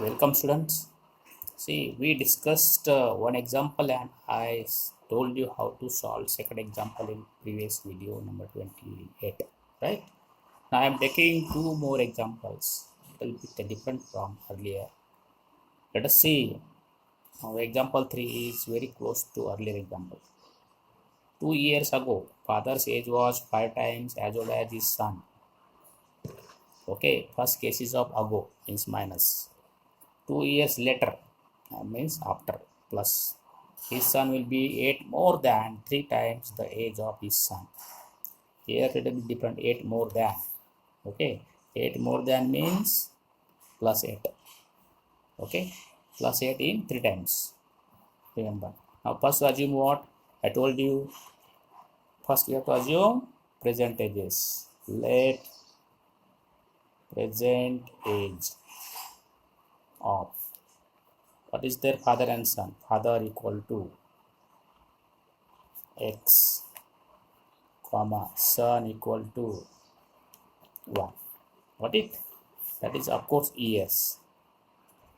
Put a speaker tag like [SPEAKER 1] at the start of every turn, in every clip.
[SPEAKER 1] Welcome students. See, we discussed one example and told you how to solve second example in previous video number 28, right? Now I am taking two more examples, a little bit different from earlier. Let us see. Now, example 3 is very close to earlier example. 2 years ago, father's age was 5 times as old as his son. Okay, first case is of ago means minus. 2 years later means after plus his son will be 8 more than 3 times the age of his son. Here it will be different, 8 more than. Okay, 8 more than means plus 8. Okay, plus 8 in 3 times. Remember. Now first assume what I told you. First we have to assume present ages. Let present age of what is their father and son. Father equal to x comma son equal to 1. Got it? That is of course years.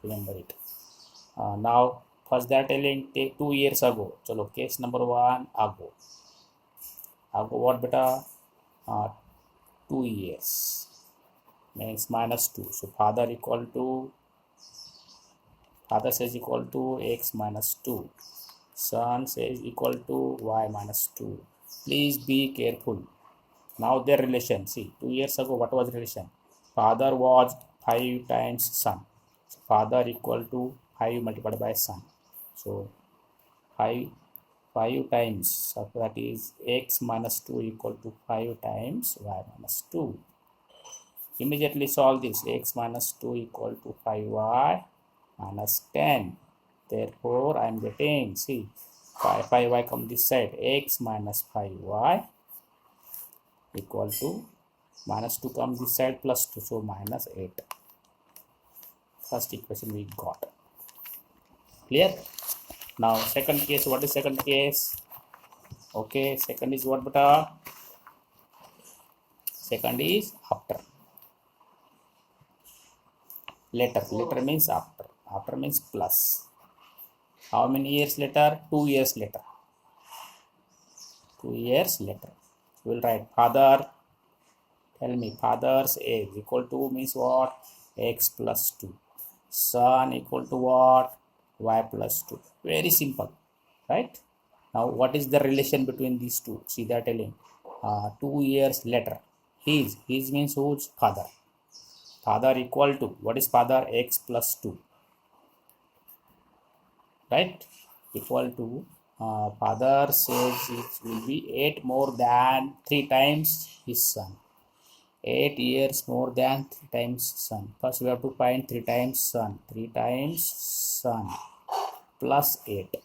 [SPEAKER 1] Remember it. Now first they are telling take 2 years ago. Chalo case number 1 ago. Ago what beta? 2 years means minus 2. So father says equal to x minus 2. Son says equal to y minus 2. Please be careful. Now their relation. See, 2 years ago, what was relation? Father was 5 times son. So father equal to 5 multiplied by son. So 5 times. So that is x minus 2 equal to 5 times y minus 2. Immediately solve this. X minus 2 equal to 5y minus 10. Therefore, I am getting, see, 5y come this side. X minus 5y equal to minus 2 come this side plus 2. So, minus 8. First equation we got. Clear? Now, second case. What is second case? Okay, second is what beta? Second is after. Later. Later means after. After means plus. How many years later? 2 years later. 2 years later. We will write father. Tell me, father's age equal to means what? X plus 2. Son equal to what? Y plus 2. Very simple, right? Now, what is the relation between these two? See, they are telling 2 years later. His means whose? Father. Father equal to, what is father? X plus 2. Right? Equal to father says it will be 8 more than 3 times his son. 8 years more than 3 times son. First we have to find 3 times son. 3 times son plus 8.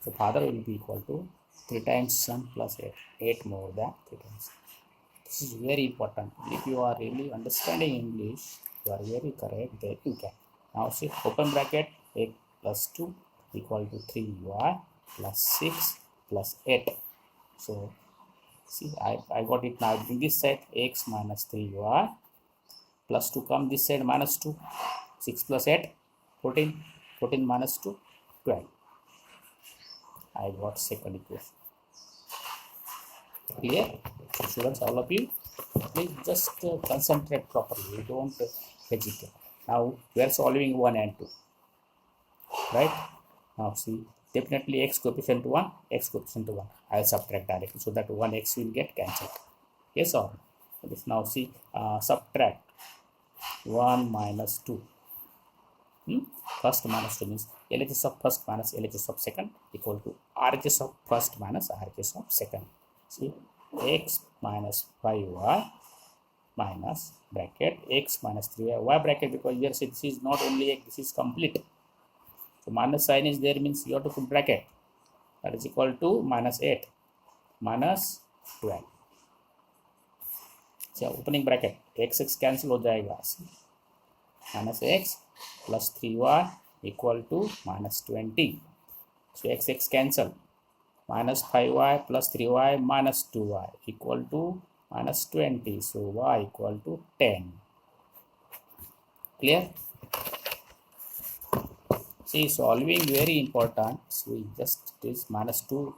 [SPEAKER 1] So father will be equal to 3 times son plus 8. 8 more than 3 times. This is very important. If you are really understanding English, you are very correct, then you can. Now see, open bracket, 8 plus 2 equal to 3y plus 6 plus 8. So see, I got it now. In this side, x minus 3y plus 2 come this side minus 2. 6 plus 8, 14. 14 minus 2, 12. I got second equation. Clear? So students, all of you, please just concentrate properly. You don't hesitate. Now we are solving 1 and 2. Right? Now see, definitely x coefficient 1, x coefficient 1. I will subtract directly so that 1x will get cancelled. Yes or no? Now see, subtract 1 minus 2. First minus 2 means LHS of first minus LHS of second equal to RHS of first minus RHS of second. See, x minus 5y minus bracket x minus 3y, y bracket, because here see, this is not only x, this is complete. So minus sign is there means you have to put bracket. That is equal to minus 8 minus 12. So opening bracket, x cancel हो जाएगा. Minus x plus 3y equal to minus 20. So x cancel. Minus 5y plus 3y minus 2y equal to minus 20. So y equal to 10. Clear? See, solving very important. So we just is minus 2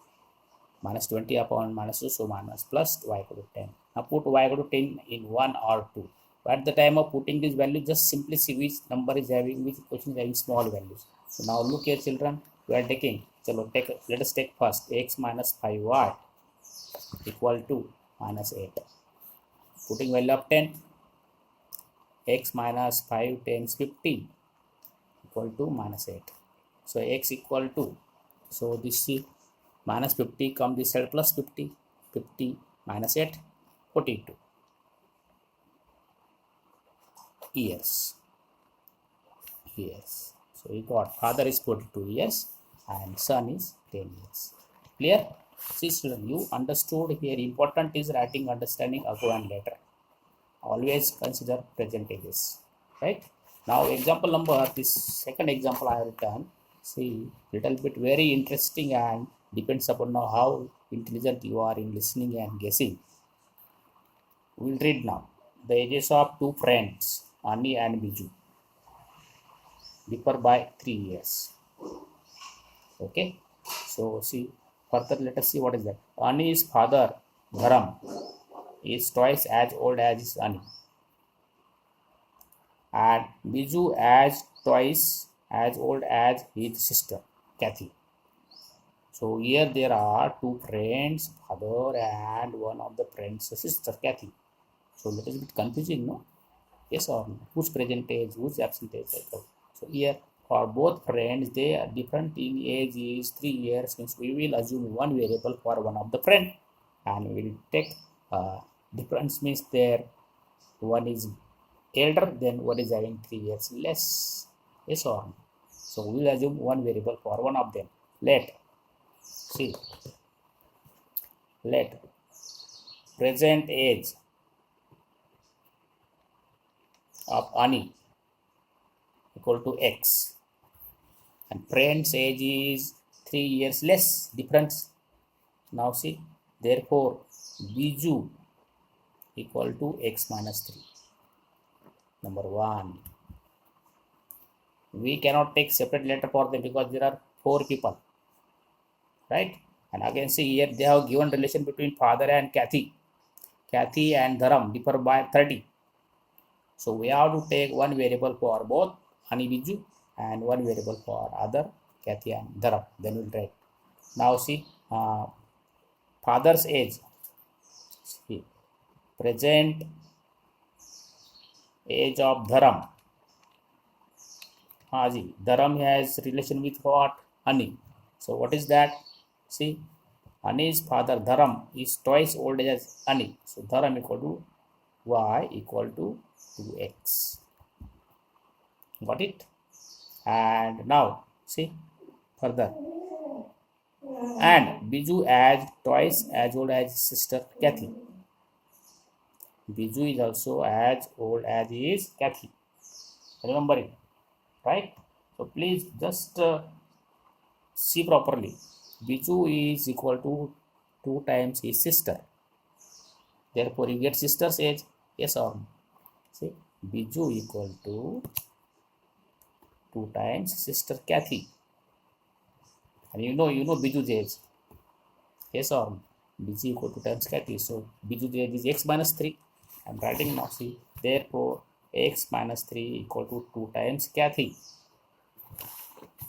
[SPEAKER 1] minus 20 upon minus 2, so minus plus y equal to 10. Now put y equal to 10 in 1 or 2. But at the time of putting this value, just simply see which number is having, which question is having small values. So now look here children, we are taking, let us take first x minus 5y equal to minus 8. Putting value of 10, x minus 5 times 15 equal to minus 8. So x equal to, so this is minus 50 come this side plus 50, 50 minus 8, 42 years. So we got father is 42 years and son is 10 years. Clear? See children, you understood here. Important is writing, understanding, ago and later. Always consider present tenses. Right? Now example number, this second example I have written. See, little bit very interesting and depends upon how intelligent you are in listening and guessing. We will read now. The ages of two friends, Ani and Biju, differ by 3 years. Okay. So see, further let us see what is that. Ani's father, Dharam, is twice as old as Ani. And Biju as twice as old as his sister, Kathy. So here there are two friends, father and one of the friends' sister, Kathy. So that is a bit confusing, no? Yes or no? Whose present age, whose absent age? So here for both friends, they are different in age is 3 years. Means we will assume one variable for one of the friend, and we will take difference means there one is elder, then one is having 3 years less. Yes or no? So we will assume one variable for one of them. Let present age of Ani equal to x, and friend's age is 3 years less difference. Now see, therefore Biju equal to x minus 3. Number 1. We cannot take separate letter for them because there are 4 people, right? And again see here they have given relation between father and Kathy. Kathy and Dharam differ by 30. So we have to take one variable for both Ani Biju and one variable for other Kathy and Dharam. Then we'll write. Now see, father's age. See, present age of Dharam. Dharam has relation with what? Ani. So what is that? See, Ani's father Dharam is twice old as Ani. So Dharam equal to y equal to 2x. Got it? And now see further. And Biju as twice as old as his sister Kathy. Biju is also as old as his Kathy. Remember it, right? So please just see properly. Biju is equal to 2 times his sister. Therefore, you get sister's age. Yes or no? See, Biju equal to 2 times sister Kathy. And you know Biju's age. Yes or no? Biju equal to 2 times Kathy. So Biju's age is x minus 3. I am writing now. See, therefore, x minus 3 equal to 2 times Kathy.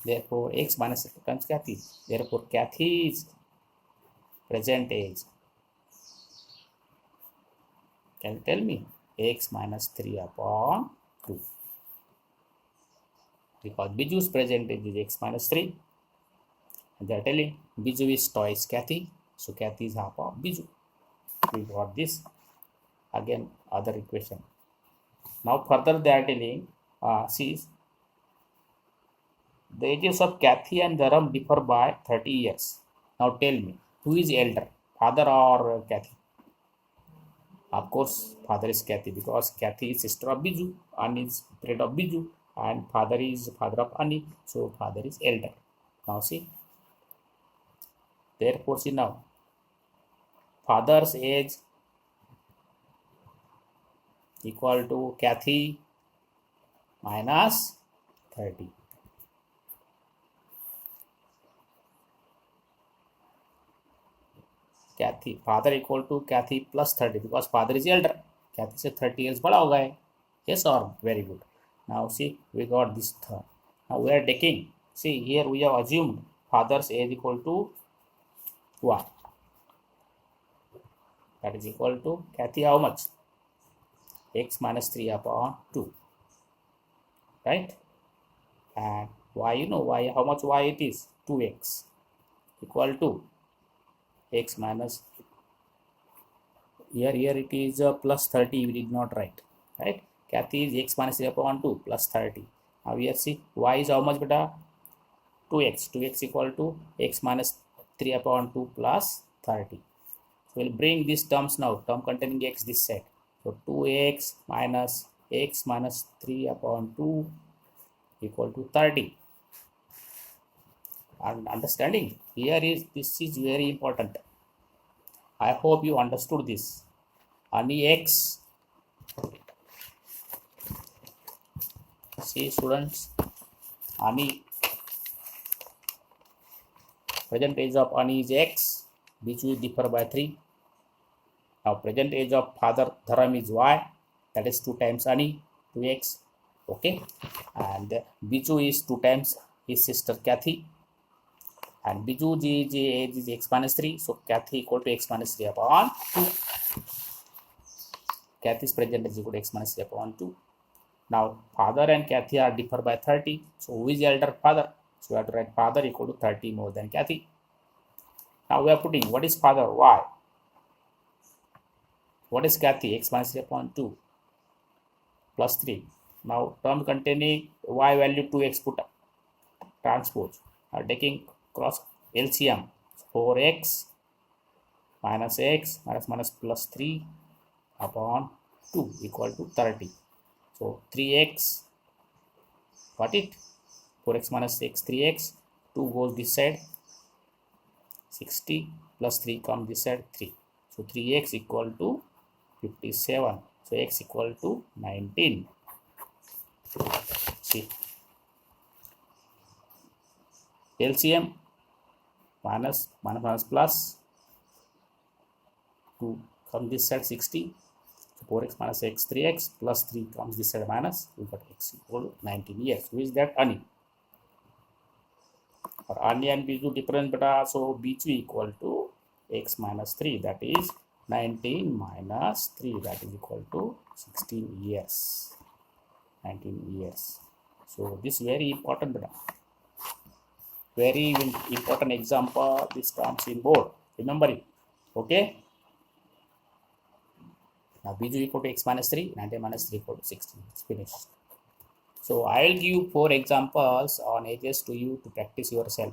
[SPEAKER 1] Therefore, x minus 3 times Kathy. Therefore, Kathy's present age. Can you tell me? X minus 3 upon 2. Because Biju's present age is x minus 3. And they are telling Biju is twice Kathy. So Kathy is half of Biju. We got this. Again, other equation. Now further they are telling, see, the ages of Kathy and Dharam differ by 30 years. Now tell me, who is elder, father or Kathy? Of course, father is Kathy because Kathy is sister of Biju, Ani is friend of Biju, and father is father of Ani, so father is elder. Now see, therefore see now, father's age equal to Kathy minus 30. Kathy, father equal to Kathy plus 30 because father is elder. Kathy से 30 years बड़ा हो गया. Yes or very good. Now see, we got this third. Now we are taking, see here we have assumed father's age equal to 1. That is equal to Kathy how much? X minus 3 upon 2. Right? And y, you know y, how much y it is? 2x equal to x minus, here it is plus 30, we did not write, right? Kathy is x minus 3 upon 2 plus 30. Now here see y is how much beta? 2x equal to x minus 3 upon 2 plus 30. So we'll bring these terms now, term containing x this side. So 2x minus x minus 3 upon 2 equal to 30. And understanding here is, this is very important. I hope you understood this. Any x, see students, any present age of Ani is x, which will differ by 3. Now present age of father Dharam is y, that is 2 times Ani, 2x, okay. And Biju is 2 times his sister Kathy. And Biju ji age is x minus 3, so Kathy equal to x minus 3 upon 2. Kathy's present is equal to x minus 3 upon 2. Now father and Kathy are differ by 30, so who is elder? Father. So we have to write father equal to 30 more than Kathy. Now we are putting, what is father? Y. What is Kathy? X minus 3 upon 2 plus 3. Now term containing y value 2x put transpose. Now taking cross LCM, 4x minus x minus plus 3 upon 2 equal to 30. So 3x, got it? 4x minus x, 3x, 2 goes this side, 60 plus 3 comes this side, 3. So 3x equal to 57. So x equal to 19. See, LCM minus plus 2 comes this side, 60. So 4x minus x, 3x plus 3 comes this side minus, we got x equal to 19 years. Who is that? Ani. For Ani and Biju difference beta, so Biju equal to x minus 3, that is 19 minus 3, that is equal to 16 years. 19 years. So this very important beta. Very important example, this comes in board. Remember it. Okay. Now Biju equal to x minus 3, 19 minus 3 equal to 16. It's finished. So I will give 4 examples on ages to you to practice yourself.